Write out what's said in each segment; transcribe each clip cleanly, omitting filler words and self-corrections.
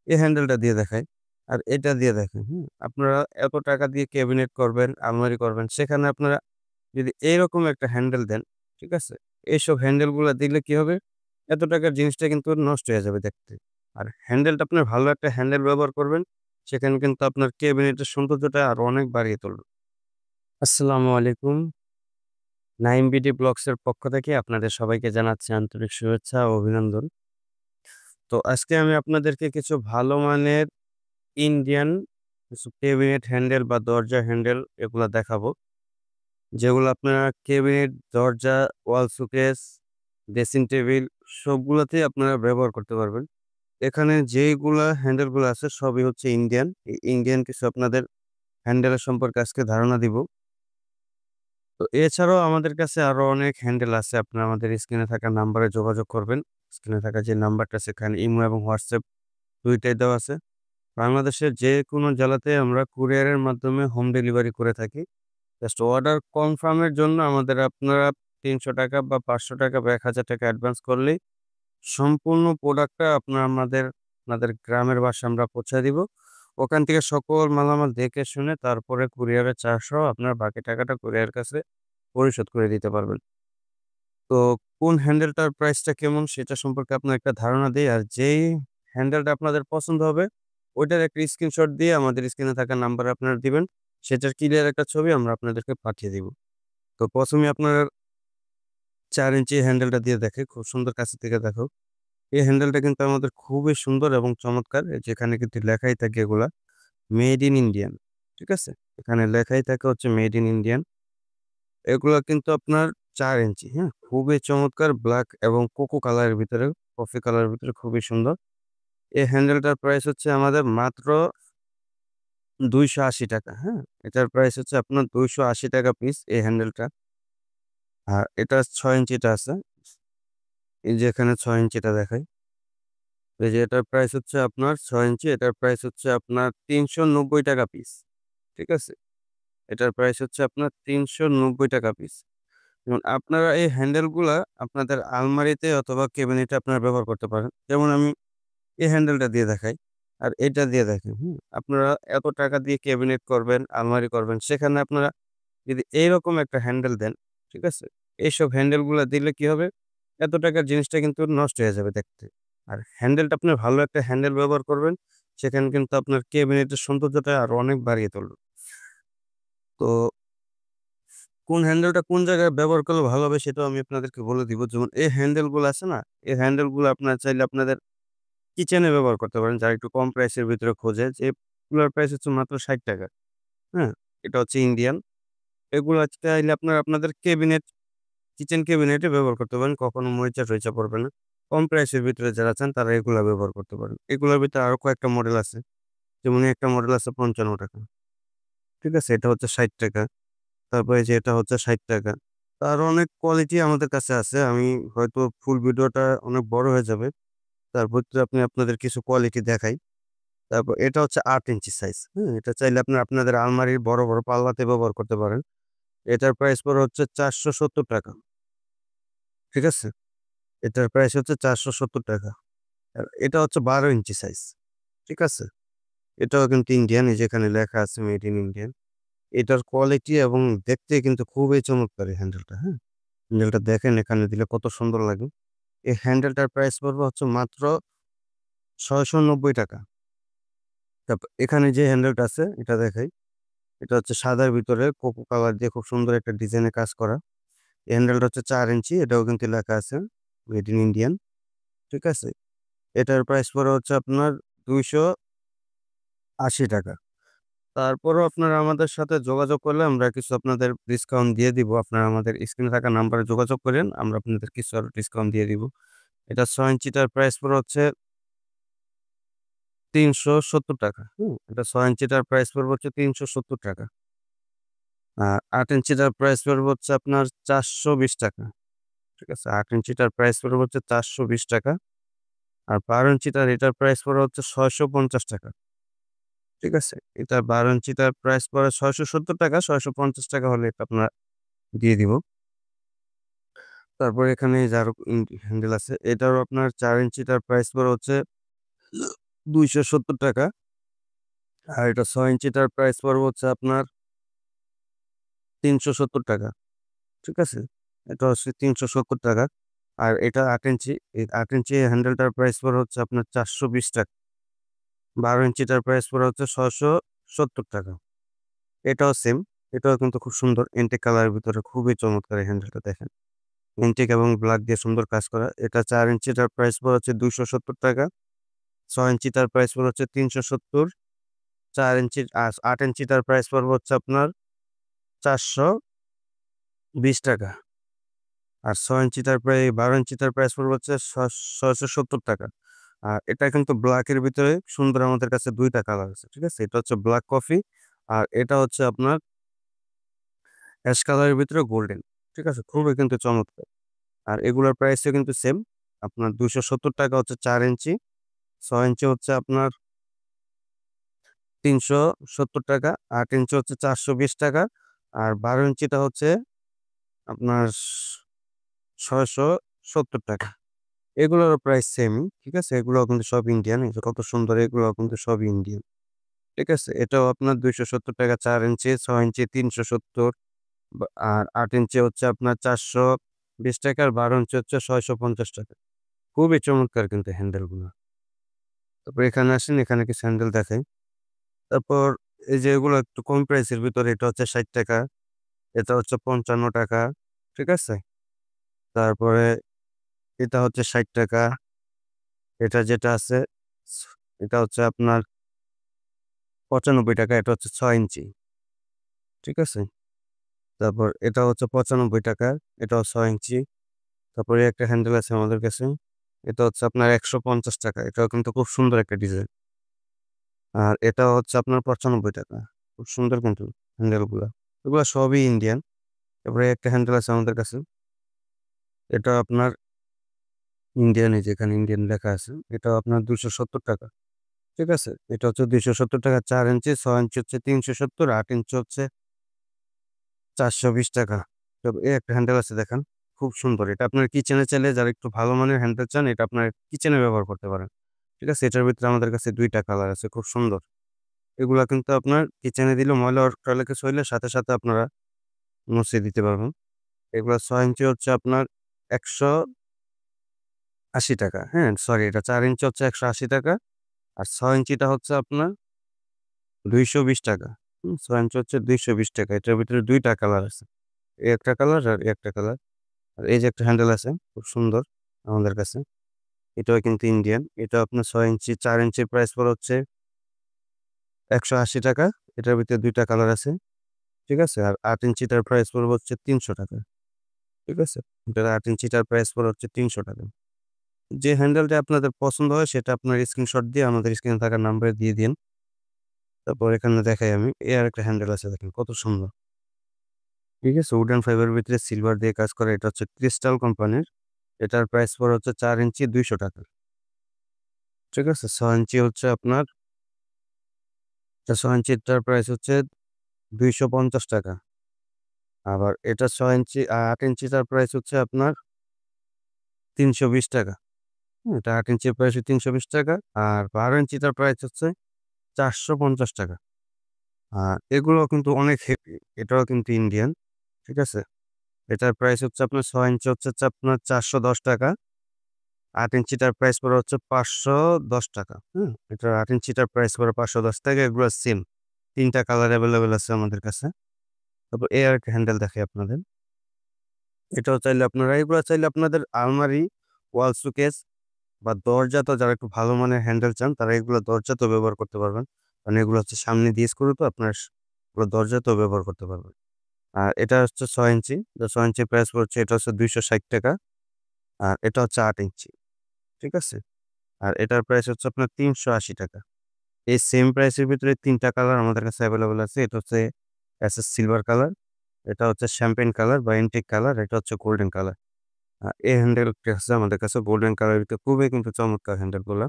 এই হ্যান্ডেলটা দিয়ে দেখাই। আর এটা দিয়ে দেখেন, হুম? আপনারা এত টাকা দিয়ে ক্যাবিনেট করবেন, আলমারি করবেন, সেখানে আপনারা যদি এইরকম একটা হ্যান্ডেল দেন, ঠিক আছে? এইসব হ্যান্ডেলগুলা দিলে কি হবে? এত টাকার জিনিসটা কিন্তু নষ্ট হয়ে যাবে দেখতে। আর হ্যান্ডেলটা আপনার ভালো একটা হ্যান্ডেল ব্যবহার করবেন, সেখানে কিন্তু আপনার ক্যাবিনেটের সৌন্দর্যটা আরো অনেক বাড়িয়ে তুলবে। আসসালামু আলাইকুম। নাইম বিডি ব্লগসের পক্ষ থেকে আপনাদের সবাইকে জানাচ্ছি আন্তরিক শুভেচ্ছা ও অভিনন্দন। তো আজকে আমি আপনাদেরকে কিছু ভালো মানের ইন্ডিয়ান কিছু ক্যাবিনেট হ্যান্ডেল বা দরজা হ্যান্ডেল এগুলা দেখাবো। যেগুলো আপনারা ক্যাবিনেট, দরজা, ওয়াল শোকেস, ড্রেসিং টেবিল সবগুলাতেই আপনারা ব্যবহার করতে পারবেন। এখানে যেইগুলা হ্যান্ডেলগুলো আছে সবই হচ্ছে ইন্ডিয়ান। এই ইন্ডিয়ান কিছু আপনাদের হ্যান্ডেলের সম্পর্কে আজকে ধারণা দিব। তো এছাড়াও আমাদের কাছে আরো অনেক হ্যান্ডেল আছে। আপনারা আমাদের স্ক্রিনে থাকা নাম্বারে যোগাযোগ করবেন। স্ক্রিনে থাকা যে নাম্বারটা সেখানে ইমো এবং হোয়াটসঅ্যাপ ২ টাই দেওয়া আছে। বাংলাদেশের যেকোনো জেলাতে আমরা কুরিয়ারের মাধ্যমে হোম ডেলিভারি করে থাকি। জাস্ট অর্ডার কনফার্মের জন্য আপনারা ৳৩০০ বা ৳৫০০ বা ৳১,০০০ অ্যাডভান্স করলেই সম্পূর্ণ প্রোডাক্টটা আপনাদের গ্রামের বাসায় আমরা পৌঁছায় দিব। ওখান থেকে সকল মালামাল দেখে শুনে তারপরে কুরিয়ারের চার্জ সহ আপনার বাকি টাকাটা কুরিয়ারের কাছে পরিশোধ করে দিতে পারবেন। তো কোন হ্যান্ডেলটার প্রাইসটা কেমন সেটা সম্পর্কে আপনার একটা ধারণা দেই। আর যেই হ্যান্ডেলটা আপনাদের পছন্দ হবে ওইটার একটা স্ক্রিনশট দিয়ে আমাদের স্ক্রিনে থাকা নাম্বারে আপনারা দিবেন। সেটার ক্লিয়ার একটা ছবি আমরা আপনাদেরকে পাঠিয়ে দিব। তো ১ম এ আপনার ৪ ইঞ্চি হ্যান্ডেলটা দিয়ে দেখাই। খুব সুন্দর কাছে থেকে দেখো। এই হ্যান্ডেলটা কিন্তু আমাদের খুবই সুন্দর এবং চমৎকার। যেখানে কিন্তু লেখাই থাকে এগুলা মেড ইন ইন্ডিয়ান। ঠিক আছে? এখানে লেখাই থাকে হচ্ছে মেড ইন ইন্ডিয়ান। এগুলা কিন্তু আপনার ৪ ইঞ্চি, হ্যাঁ? খুবই চমৎকার ব্লাক এবং কোকো কালারের ভিতরে, কফি কালারের ভিতরে খুবই সুন্দর। এই হ্যান্ডেলটার প্রাইস হচ্ছে আমাদের মাত্র ৳২৮০, হ্যাঁ? এটার প্রাইস হচ্ছে আপনার ৳২৮০ পিস এই হ্যান্ডেলটা। আর এটা ৬ ইঞ্চিটা আছে। এই যে এখানে ৬ ইঞ্চিটা দেখাই। এই যে এটার প্রাইস হচ্ছে আপনার ৬ ইঞ্চি, এটার প্রাইস হচ্ছে আপনার ৳৩৯০ পিস। ঠিক আছে? এটার প্রাইস হচ্ছে আপনার ৳৩৯০ পিস। যেমন আপনারা এই হ্যান্ডেলগুলা আপনাদের আলমারিতে অথবা ক্যাবিনেটে আপনারা ব্যবহার করতে পারেন। যেমন আমি এই হ্যান্ডেলটা দিয়ে দেখাই। আর এটা দিয়ে দেখেন, হুম? আপনারা এত টাকা দিয়ে ক্যাবিনেট করবেন, আলমারি করবেন, সেখানে আপনারা যদি এইরকম একটা হ্যান্ডেল দেন, ঠিক আছে? এইসব হ্যান্ডেলগুলা দিলে কি হবে? এত টাকার জিনিসটা কিন্তু নষ্ট হয়ে যাবে দেখতে। আর হ্যান্ডেলটা আপনার ভালো একটা হ্যান্ডেল ব্যবহার করবেন, সেখানে কিন্তু আপনার ক্যাবিনেটের সৌন্দর্যটা আরো অনেক বাড়িয়ে তুলবে। তো কোন হ্যান্ডেলটা কোন জায়গায় ব্যবহার করলে ভালো হবে সেটাও আমি আপনাদেরকে বলে দিব। যেমন এই হ্যান্ডেলগুলো আছে না? এই হ্যান্ডেলগুলো আপনারা চাইলে আপনাদের কিচেনে ব্যবহার করতে পারেন। যারা একটু কম প্রাইসের ভিতরে খোঁজে যে এগুলার প্রাইস হচ্ছে মাত্র ৳৬০, হ্যাঁ? এটা হচ্ছে ইন্ডিয়ান। এগুলা চাইলে আপনাদের কিচেন ক্যাবিনেটে ব্যবহার করতে পারেন। কখনো মরিচা-টরিচা পড়বে না। কম প্রাইসের ভিতরে যারা চান তারা এগুলা ব্যবহার করতে পারেন। এগুলার ভিতরে আরো কয়েকটা মডেল আছে। যেমন একটা মডেল আছে ৳৫৫, ঠিক আছে? এটা হচ্ছে ৳৬০। তারপরে যে এটা হচ্ছে ৳৬০। তো আরো অনেক কোয়ালিটি আমাদের কাছে আছে। আমি হয়তো ফুল ভিডিওটা অনেক বড় হয়ে যাবে। তার ভিতরে আপনাদের কিছু কোয়ালিটি দেখাই। তারপর এটা হচ্ছে ৮ ইঞ্চি সাইজ। হ্যাঁ? এটা চাইলে আপনাদের আলমারির বড়, বড় পাল্লাতে ব্যবহার করতে পারেন। এটার প্রাইস পড়ে হচ্ছে ৳৪৭০। ঠিক আছে? এটার প্রাইস হচ্ছে ৳৪৭০। আর এটা হচ্ছে ১২ ইঞ্চি সাইজ। ঠিক আছে? এটাও কিন্তু ইন্ডিয়ান। এই যে এখানে লেখা আছে মেড ইন ইন্ডিয়ান। এটার কোয়ালিটি এবং দেখতে কিন্তু খুবই চমৎকার এই হ্যান্ডেলটা, হ্যাঁ? হ্যান্ডেলটা দেখেন এখানে দিলে কত সুন্দর লাগে। এই হ্যান্ডেলটার প্রাইস পড়বে হচ্ছে মাত্র ৳৬৯০। এখানে যে হ্যান্ডেলটা আছে এটা দেখাই। এটা হচ্ছে সাদার ভিতরে কোকো কালার দিয়ে খুব সুন্দর একটা ডিজাইনের কাজ করা। এই হ্যান্ডেলটা হচ্ছে ৪ ইঞ্চি। এটাও কিন্তু লেখা আছে মেড ইন ইন্ডিয়ান। ঠিক আছে? এটার প্রাইস পড়ে হচ্ছে আপনার ৳২৮০। তারপরেও আপনারা আমাদের সাথে যোগাযোগ করলে আমরা কিছু আপনাদের ডিসকাউন্ট দিয়ে দিব। আপনারা আমাদের স্ক্রিনে থাকা নাম্বারে যোগাযোগ করেন। আমরা আপনাদের কিছু আরো ডিসকাউন্ট দিয়ে দিব। এটা ৬ ইঞ্চিটার প্রাইস পড়ে হচ্ছে ৳৩৭০। হুম? এটা ৬ ইঞ্চিটার প্রাইস পড়বে হচ্ছে ৳৩৭০। আর ৮ ইঞ্চিটার প্রাইস পড়বে হচ্ছে আপনার ৳৪২০। ঠিক আছে? ৮ ইঞ্চিটার প্রাইস পড়বে হচ্ছে ৳৪২০। আর ১২ ইঞ্চিটার এটার প্রাইস পড়ে হচ্ছে ৳৬৫০। ঠিক আছে? এটা ১২ ইঞ্চিটার প্রাইস পড়ে ৳৬৭০, ৳৬৫০ হলে এটা আপনার দিয়ে দিব। তারপরে এখানে যে আরো হ্যান্ডেল আছে। এটারও আপনার ৪ ইঞ্চিটার প্রাইস পড়ে হচ্ছে 270 টাকা। আর এটা 6 ইঞ্চিটার প্রাইস পড়বে হচ্ছে আপনার 370 টাকা। ঠিক আছে? এটা হচ্ছে 370 টাকা। আর এটা 8 ইঞ্চি। এই 8 ইঞ্চি হ্যান্ডেলটার প্রাইস পড়ে হচ্ছে আপনার 420 টাকা। 12 ইঞ্চিটার প্রাইস পড়ে হচ্ছে 670 টাকা। এটাও সেম। এটাও কিন্তু খুব সুন্দর এন্টিক কালারের ভিতরে খুবই চমৎকার এই হ্যান্ডেলটা দেখেন। এন্টিক এবং ব্ল্যাক দিয়ে সুন্দর কাজ করা। এটা 4 ইঞ্চিটার প্রাইস পড়ে হচ্ছে 270 টাকা। 6 ইঞ্চিটার প্রাইস পড়ে হচ্ছে 370। 4 ইঞ্চি 8 ইঞ্চিটার প্রাইস পড়বে হচ্ছে আপনার 420 টাকা। আর 6 ইঞ্চিটার 12 ইঞ্চিটার প্রাইস পড়বে হচ্ছে 670 টাকা। আর এটা কিন্তু ব্ল্যাকের ভিতরে সুন্দর আমাদের কাছে 2টা কালার আছে। ঠিক আছে? এটা হচ্ছে ব্ল্যাক কফি আর এটা হচ্ছে আপনার অ্যাশ কালারের ভিতরে গোল্ডেন। ঠিক আছে? খুবই কিন্তু চমৎকার। আর এগুলোর প্রাইসও কিন্তু সেম। আপনার 270 টাকা হচ্ছে 4 ইঞ্চি, 6 ইঞ্চি হচ্ছে আপনার 370 টাকা, 8 ইঞ্চি হচ্ছে 420 টাকা, আর 12 ইঞ্চিটা হচ্ছে আপনার 670 টাকা। এগুলোরও প্রাইস সেমই। ঠিক আছে? এগুলোও কিন্তু সব ইন্ডিয়ান। এই যে কত সুন্দর এগুলোও কিন্তু সবই ইন্ডিয়ান। ঠিক আছে? এটাও আপনার 270 টাকা 4 ইঞ্চি, 6 ইঞ্চি 370 আর 8 ইঞ্চি হচ্ছে আপনার 420 টাকা আর 12 ইঞ্চি হচ্ছে 650 টাকা। খুবই চমৎকার কিন্তু হ্যান্ডেলগুলো। তারপর এখানে আসেন, এখানে কিছু হ্যান্ডেল দেখাই। তারপর এই যে এগুলো একটু কম প্রাইসের ভিতরে এটা হচ্ছে 60 টাকা, এটা হচ্ছে 55 টাকা। ঠিক আছে? তারপরে এটা হচ্ছে 60 টাকা। এটা যেটা আছে এটা হচ্ছে আপনার 95 টাকা। এটা হচ্ছে 6 ইঞ্চি। ঠিক আছে? তারপর এটা হচ্ছে 95 টাকা। এটাও 6 ইঞ্চি। তারপরে একটা হ্যান্ডেল আছে আমাদের কাছে। এটা হচ্ছে আপনার 150 টাকা। এটাও কিন্তু খুব সুন্দর একটা ডিজাইন। আর এটাও হচ্ছে আপনার 95 টাকা। খুব সুন্দর কিন্তু হ্যান্ডেলগুলা। এগুলা সবই ইন্ডিয়ান। তারপরে একটা হ্যান্ডেল আছে আমাদের কাছে। এটা আপনার ইন্ডিয়ান, এই যে এখানে ইন্ডিয়ান লেখা আছে। এটাও আপনার 270 টাকা। ঠিক আছে? এটা হচ্ছে 270 টাকা 4 ইঞ্চি, 6 ইঞ্চি হচ্ছে 370, 8 ইঞ্চি হচ্ছে 420 টাকা। তো এই একটা হ্যান্ডেল আছে দেখেন। খুব সুন্দর। এটা আপনার কিচেনে চাইলে যারা একটু ভালো মানের হ্যান্ডেল চান এটা আপনার কিচেনে ব্যবহার করতে পারেন। ঠিক আছে? এটার ভিতরে আমাদের কাছে 2টা কালার আছে। খুব সুন্দর। এগুলা কিন্তু আপনার কিচেনে দিলে ময়লা টয়লেটে হইলে সাথে, সাথে আপনারা মুছে দিতে পারবেন। এগুলা 6 ইঞ্চি হচ্ছে আপনার 180 টাকা। হ্যাঁ? সরি, এটা 4 ইঞ্চি হচ্ছে 180 টাকা। আর 6 ইঞ্চিটা হচ্ছে আপনার 220 টাকা। 6 ইঞ্চি হচ্ছে 220 টাকা। এটার ভিতরে 2টা কালার আছে। এই একটা কালার আর এই একটা কালার। আর এই যে একটা হ্যান্ডেল আছে খুব সুন্দর আমাদের কাছে। এটাও কিন্তু ইন্ডিয়ান। এটা আপনার 6 ইঞ্চি, 4 ইঞ্চির প্রাইস পড়ে হচ্ছে 180 টাকা। এটার ভিতরে 2টা কালার আছে। ঠিক আছে? আর 8 ইঞ্চিটার প্রাইস পড়বে হচ্ছে 300 টাকা। ঠিক আছে? এটার 8 ইঞ্চিটার প্রাইস পড়ে হচ্ছে 300 টাকা। যে হ্যান্ডেলটা আপনাদের পছন্দ হয় সেটা আপনার স্ক্রিনশট দিয়ে আমাদের স্ক্রিনে থাকা নাম্বারে দিয়ে দিন। তারপর এখানে দেখাই আমি। আরেকটা হ্যান্ডেল আছে দেখেন কত সুন্দর। ঠিক আছে? উডেন ফাইবারের ভিতরে সিলভার দিয়ে কাজ করা। এটা হচ্ছে ক্রিস্টাল কোম্পানির। এটার প্রাইস পড়ে হচ্ছে 4 ইঞ্চি 200 টাকা। ঠিক আছে? 6 ইঞ্চি হচ্ছে আপনার 6 ইঞ্চিটার প্রাইস হচ্ছে 250 টাকা। আবার এটা 6 ইঞ্চি 8 ইঞ্চিটার প্রাইস হচ্ছে আপনার 320 টাকা। এটা 8 ইঞ্চির প্রাইস 320 টাকা। আর 12 ইঞ্চিটার প্রাইস হচ্ছে 450 টাকা। এগুলো কিন্তু অনেক হেভি। এটাও কিন্তু ইন্ডিয়ান। ঠিক আছে? এটার প্রাইস হচ্ছে আপনার 6 ইঞ্চি হচ্ছে আপনার 410 টাকা। 8 ইঞ্চিটার প্রাইস পড়ে হচ্ছে 510 টাকা। হুম? এটার 8 ইঞ্চিটার প্রাইস পড়ে 510 টাকা। এগুলো সেম। 3টা কালার এভেলেবেল আছে আমাদের কাছে। তারপর আরেকটা হ্যান্ডেল দেখাই আপনাদের। এটাও চাইলে আপনারা এগুলো চাইলে আপনাদের আলমারি, ওয়াল শোকেস বা দরজাতেও যারা একটু ভালো মানের হ্যান্ডেল চান তারা এগুলো দরজাতেও ব্যবহার করতে পারবেন। কারণ এগুলো হচ্ছে সামনে দিয়ে স্ক্রু তো আপনার এগুলো দরজাতেও ব্যবহার করতে পারবেন। আর এটা হচ্ছে 6 ইঞ্চি। 6 ইঞ্চির প্রাইস পড়ছে এটা হচ্ছে 260 টাকা। আর এটা হচ্ছে 8 ইঞ্চি। ঠিক আছে? আর এটার প্রাইস হচ্ছে আপনার 380 টাকা। এই সেম প্রাইসের ভিতরে 3টা কালার আমাদের কাছে এভেলেবল আছে। এটা হচ্ছে এসএস সিলভার কালার, এটা হচ্ছে শ্যাম্পেন কালার বা এন্টিক কালার, এটা হচ্ছে গোল্ডেন কালার। এই হ্যান্ডেলটা আছে আমাদের কাছে গোল্ডেন কালারের ভিতরে খুবই কিন্তু চমৎকার হ্যান্ডেলগুলা।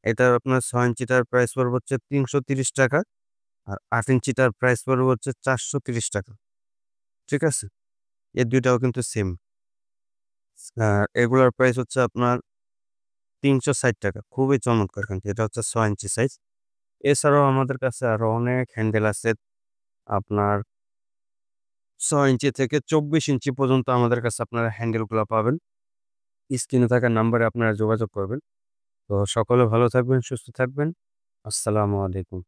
এটার আপনার 6 ইঞ্চিটার প্রাইস পড়বে হচ্ছে 330 টাকা। আর 8 ইঞ্চিটার প্রাইস পড়বে হচ্ছে 430 টাকা। ঠিক আছে? এই 2টাও কিন্তু সেম। এগুলার প্রাইস হচ্ছে আপনার ৳৩৬০। খুবই চমৎকার কিন্তু এটা হচ্ছে ৬ ইঞ্চি সাইজ। এছাড়াও আমাদের কাছে আরো অনেক হ্যান্ডেল আছে। আপনার ৬ ইঞ্চি থেকে ২৪ ইঞ্চি পর্যন্ত আমাদের কাছে আপনারা হ্যান্ডেলগুলা পাবেন। স্ক্রিনে থাকা নাম্বারে আপনারা যোগাযোগ করবেন। তো সকলে ভালো থাকবেন, সুস্থ থাকবেন। আসসালামু আলাইকুম।